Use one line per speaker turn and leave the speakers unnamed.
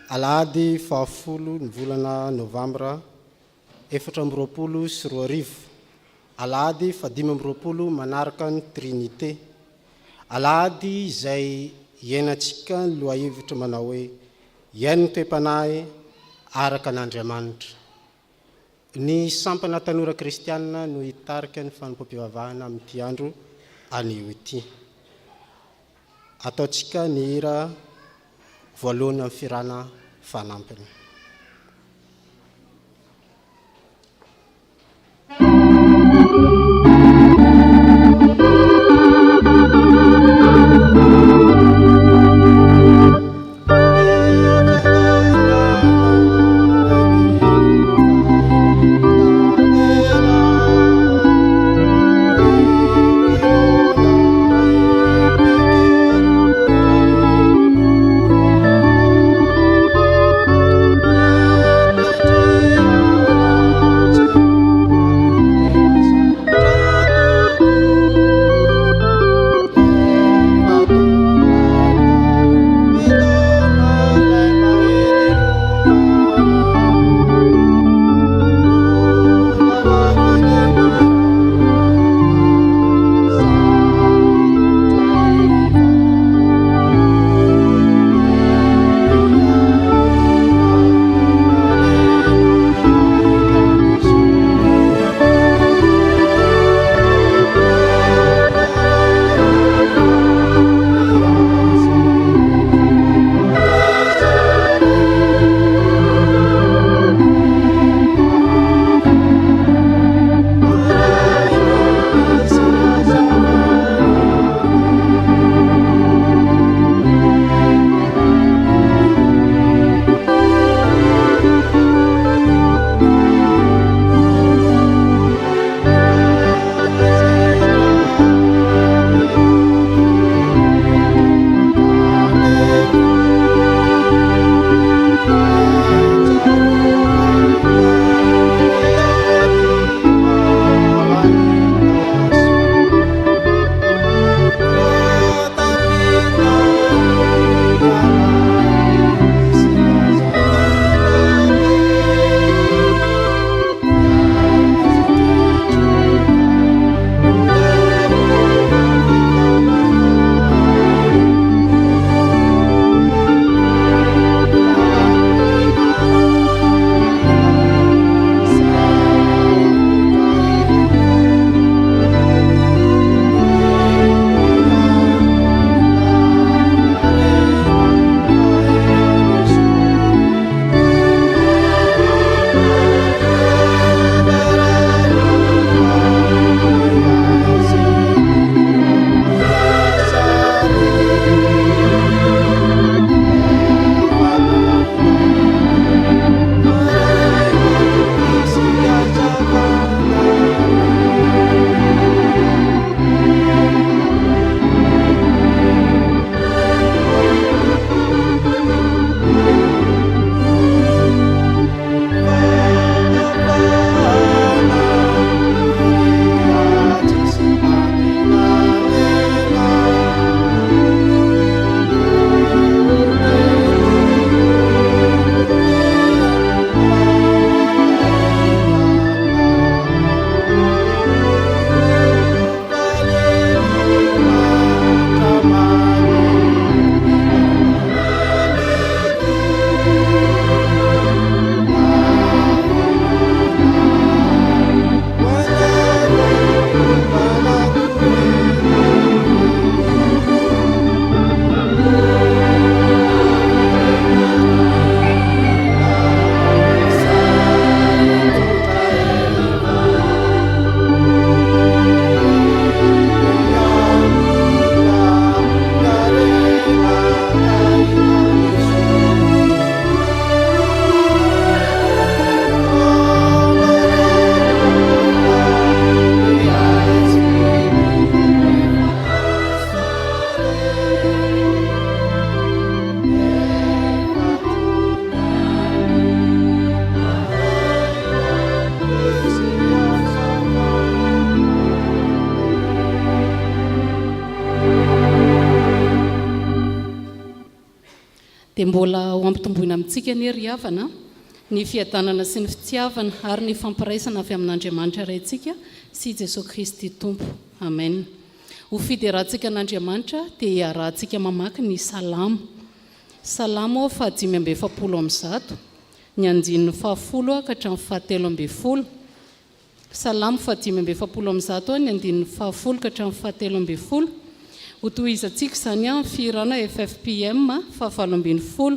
Alahady fahafolo ny volana Novambra 2024. Alahady fadimy amby roapolo manaraka ny Trinité. Alahady izay iainantsika ny Lohahevitra manao hoe Iaino ny toe-panahy araka an'Andriamanitra. Ny sampana tanora kristianina no hitarika ny fanampam-pivavahana amin'ity andro anio ity. Ataontsika ny hira voalohany amin'ny firana fanampiny.
dia mbola ho ampitomboina amintsika ny ry havana ny fiadanana sy ny fitiavana ary ny fampiraisana avy amin'Andriamanitra raintsika sy Jesosy Kristy Tompo. Amen. Ho fiderahantsika an'Andriamanitra dia iarahantsika mamaky ny salamo. Salamo 570 ny andininy 10 ka hatramin'ny 17. Salamo 570 ny andininy 10 ka hatramin'ny 17. Ho tohizantsika izany amin'ny firana FFPM 7